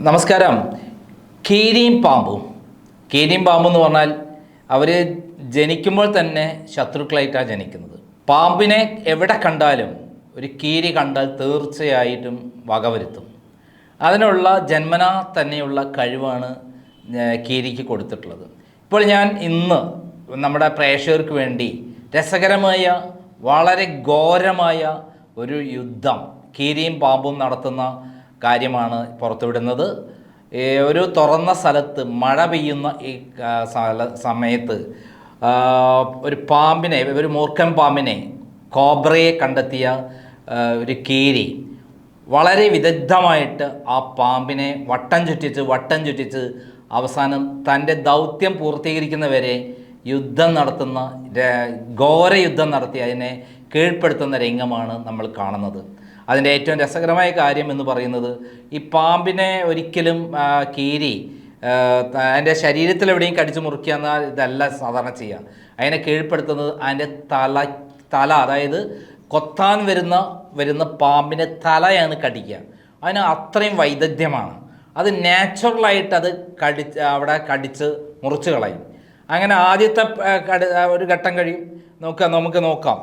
നമസ്കാരം. കീരിയും പാമ്പും എന്ന് പറഞ്ഞാൽ അവർ ജനിക്കുമ്പോൾ തന്നെ ശത്രുക്കളായിട്ടാണ് ജനിക്കുന്നത്. പാമ്പിനെ എവിടെ കണ്ടാലും ഒരു കീരി കണ്ടാൽ തീർച്ചയായിട്ടും വകവരുത്തും. അതിനുള്ള ജന്മനാ തന്നെയുള്ള കഴിവാണ് കീരിക്ക് കൊടുത്തിട്ടുള്ളത്. ഇപ്പോൾ ഞാൻ ഇന്ന് നമ്മുടെ പ്രേക്ഷകർക്ക് വേണ്ടി രസകരമായ വളരെ ഘോരമായ ഒരു യുദ്ധം കീരിയും പാമ്പും നടത്തുന്ന കാര്യമാണ് പുറത്തുവിടുന്നത്. ഒരു തുറന്ന സ്ഥലത്ത് മഴ പെയ്യുന്ന ഈ സമയത്ത് ഒരു പാമ്പിനെ, ഒരു മൂർഖൻ പാമ്പിനെ, കോബ്രയെ കണ്ടെത്തിയ ഒരു കീരി വളരെ വിദഗ്ധമായിട്ട് ആ പാമ്പിനെ വട്ടം ചുറ്റിച്ച് അവസാനം തൻ്റെ ദൗത്യം പൂർത്തീകരിക്കുന്നവരെ യുദ്ധം നടത്തുന്ന, ഘോര യുദ്ധം നടത്തി അതിനെ കീഴ്പ്പെടുത്തുന്ന രംഗമാണ് നമ്മൾ കാണുന്നത്. അതിൻ്റെ ഏറ്റവും രസകരമായ കാര്യം എന്ന് പറയുന്നത്, ഈ പാമ്പിനെ ഒരിക്കലും കീരി അതിൻ്റെ ശരീരത്തിൽ എവിടെയും കടിച്ചു മുറിക്കുക എന്നാൽ ഇതല്ല സാധാരണ ചെയ്യുക. അതിനെ കീഴ്പ്പെടുത്തുന്നത് അതിൻ്റെ തല, അതായത് കൊത്താൻ വരുന്ന പാമ്പിൻ്റെ തലയാണ് കടിക്കുക. അതിന് അത്രയും വൈദഗ്ധ്യമാണ്. അത് നാച്ചുറലായിട്ട് അത് അവിടെ കടിച്ച് മുറിച്ച് കളയും. അങ്ങനെ ആദ്യത്തെ ഒരു ഘട്ടം കഴിയും. നമുക്ക് നോക്കാം.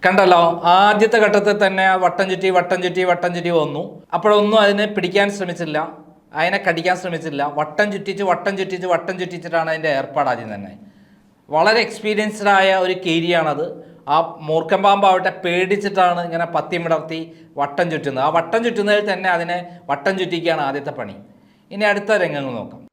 കണ്ടല്ലോ, ആദ്യത്തെ ഘട്ടത്തിൽ തന്നെ വട്ടം ചുറ്റി വട്ടം ചുറ്റി വട്ടം ചുറ്റി വന്നു. അപ്പോഴൊന്നും അതിനെ പിടിക്കാൻ ശ്രമിച്ചില്ല, അതിനെ കടിക്കാൻ ശ്രമിച്ചില്ല. വട്ടം ചുറ്റിച്ച് വട്ടം ചുറ്റിച്ച് വട്ടം ചുറ്റിച്ചിട്ടാണ് അതിൻ്റെ ഏർപ്പാട് ആദ്യം തന്നെ. വളരെ എക്സ്പീരിയൻസ്ഡ് ആയ ഒരു കീരിയാണത്. ആ മൂർഖൻ പാമ്പാവട്ടെ പേടിച്ചിട്ടാണ് ഇങ്ങനെ പത്തി മിടർത്തി വട്ടം ചുറ്റുന്നത്. ആ വട്ടം ചുറ്റുന്നതിൽ തന്നെ അതിനെ വട്ടം ചുറ്റിക്കുകയാണ് ആദ്യത്തെ പണി. ഇനി അടുത്ത രംഗങ്ങൾ നോക്കാം.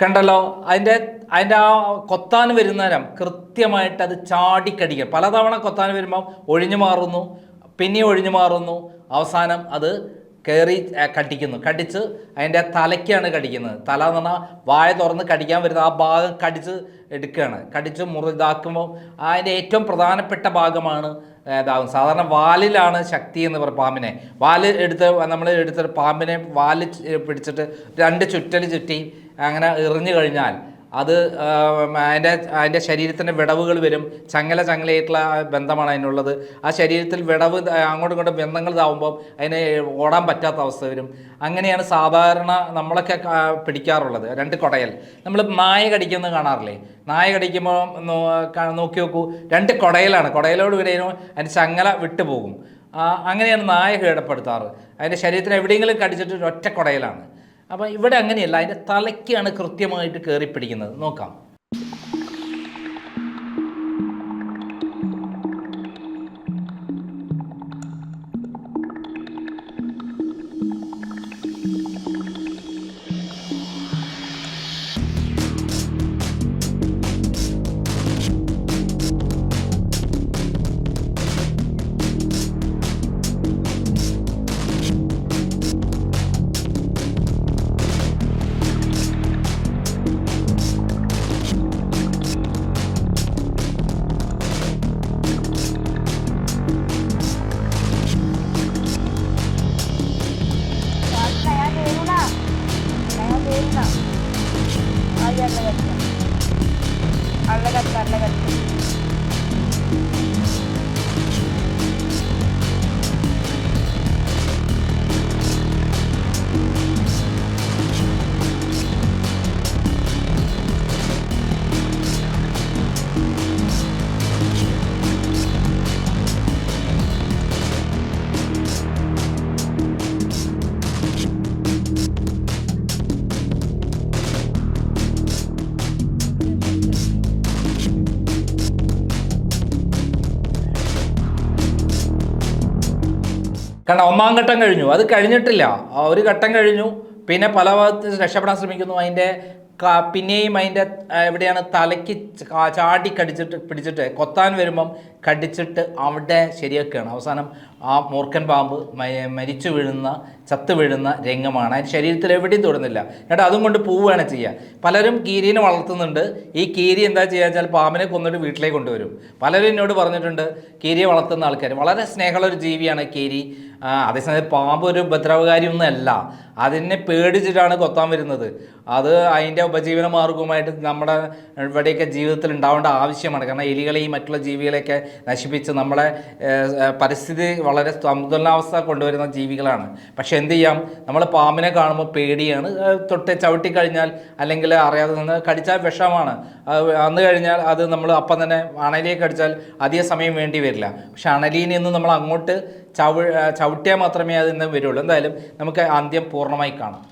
കണ്ടല്ലോ, അതിൻ്റെ അതിൻ്റെ ആ കൊത്താൻ വരുന്ന നേരം കൃത്യമായിട്ട് അത് ചാടിക്കടിക്കുക. പലതവണ കൊത്താൻ വരുമ്പം ഒഴിഞ്ഞു മാറുന്നു, പിന്നെയും ഒഴിഞ്ഞു മാറുന്നു, അവസാനം അത് കയറി കടിച്ച് അതിൻ്റെ തലയ്ക്കാണ് കടിക്കുന്നത്. തല എന്ന് പറഞ്ഞാൽ വായ തുറന്ന് കടിക്കാൻ വരുന്ന ആ ഭാഗം കടിച്ച് എടുക്കുകയാണ്. കടിച്ച് ഇതാക്കുമ്പോൾ അതിൻ്റെ ഏറ്റവും പ്രധാനപ്പെട്ട ഭാഗമാണ് ഇതാകും. സാധാരണ വാലിലാണ് ശക്തി എന്ന് പറയും പാമ്പിനെ. വാല് നമ്മൾ എടുത്തിട്ട് പാമ്പിനെ വാല് പിടിച്ചിട്ട് 2 ചുറ്റൽ ചുറ്റി അങ്ങനെ എറിഞ്ഞു കഴിഞ്ഞാൽ അത് അതിൻ്റെ ശരീരത്തിൻ്റെ വിടവുകൾ വരും. ചങ്ങലയായിട്ടുള്ള ബന്ധമാണ് അതിനുള്ളത്. ആ ശരീരത്തിൽ വിടവ് അങ്ങോട്ടും ഇങ്ങോട്ടും ബന്ധങ്ങൾ ഇതാവുമ്പോൾ അതിന് ഓടാൻ പറ്റാത്ത അവസ്ഥ വരും. അങ്ങനെയാണ് സാധാരണ നമ്മളൊക്കെ പിടിക്കാറുള്ളത്. 2 കുടയൽ. നമ്മൾ നായ കടിക്കുന്നത് കാണാറില്ലേ? നായ കടിക്കുമ്പോൾ നോക്കി നോക്കൂ, 2 കുടയലാണ്. കുടയലോട് വരുമ്പോൾ അതിന് ചങ്ങല വിട്ടുപോകും. അങ്ങനെയാണ് നായ കീഴപ്പെടുത്താറ്. അതിൻ്റെ ശരീരത്തിന് എവിടെയെങ്കിലും കടിച്ചിട്ട് ഒറ്റ കുടയലാണ്. അപ്പം ഇവിടെ അങ്ങനെയല്ല, അതിൻ്റെ തലയ്ക്കാണ് കൃത്യമായിട്ട് കയറി പിടിക്കുന്നത്. നോക്കാം. കാരണം 1-ാം ഘട്ടം കഴിഞ്ഞു, അത് കഴിഞ്ഞിട്ടില്ല. ഒരു ഘട്ടം കഴിഞ്ഞു, പിന്നെ പല ഭാഗത്ത് രക്ഷപ്പെടാൻ ശ്രമിക്കുന്നു. അതിൻ്റെ പിന്നെയും അതിൻ്റെ എവിടെയാണ് തലയ്ക്ക് ചാടി കടിച്ചിട്ട് പിടിച്ചിട്ട് കൊത്താൻ വരുമ്പം കടിച്ചിട്ട് അവിടെ ശരിയാക്കുകയാണ്. അവസാനം ആ മൂർഖൻ പാമ്പ് മരിച്ചു വീഴുന്ന ചത്തു വീഴുന്ന രംഗമാണ്. അതിന് ശരീരത്തിൽ എവിടെയും തൊടുന്നില്ല. എന്നിട്ട് അതും കൊണ്ട് പോവുകയാണ് ചെയ്യുക. പലരും കീരിനെ വളർത്തുന്നുണ്ട്. ഈ കീരി എന്താ ചെയ്യുക വെച്ചാൽ പാമ്പിനെ കൊന്നിട്ട് വീട്ടിലേക്ക് കൊണ്ടുവരും. പലരും എന്നോട് പറഞ്ഞിട്ടുണ്ട് കീരിയെ വളർത്തുന്ന ആൾക്കാർ. വളരെ സ്നേഹമുള്ള ഒരു ജീവിയാണ് കീരി. അതേസമയം പാമ്പ് ഒരു ഉപദ്രവകാരിയൊന്നും അല്ല. അതിനെ പേടിച്ചിട്ടാണ് കൊത്താൻ വരുന്നത്. അത് അതിൻ്റെ ഉപജീവന മാർഗവുമായിട്ട് നമ്മുടെ ഇവിടെയൊക്കെ ജീവിതത്തിൽ ഉണ്ടാവേണ്ട ആവശ്യമാണ്. കാരണം എലികളെയും മറ്റുള്ള ജീവികളെയൊക്കെ നശിപ്പിച്ച് നമ്മളെ പരിസ്ഥിതി വളരെ സന്തുലനാവസ്ഥ കൊണ്ടുവരുന്ന ജീവികളാണ്. പക്ഷെ എന്ത് ചെയ്യാം, നമ്മൾ പാമ്പിനെ കാണുമ്പോൾ പേടിയാണ്. തൊട്ട് ചവിട്ടിക്കഴിഞ്ഞാൽ അല്ലെങ്കിൽ അറിയാതെ നിന്ന് കടിച്ചാൽ വിഷമാണ്. അന്ന് കഴിഞ്ഞാൽ അത് നമ്മൾ അപ്പം തന്നെ അണലിയെ കടിച്ചാൽ അധിക സമയം വേണ്ടി വരില്ല. പക്ഷെ അണലിയിൽ നിന്ന് നമ്മൾ അങ്ങോട്ട് ചവിട്ടിയാൽ മാത്രമേ അതിൽ നിന്ന് വരുള്ളൂ. എന്തായാലും നമുക്ക് അന്ത്യം പൂർണ്ണമായി കാണാം.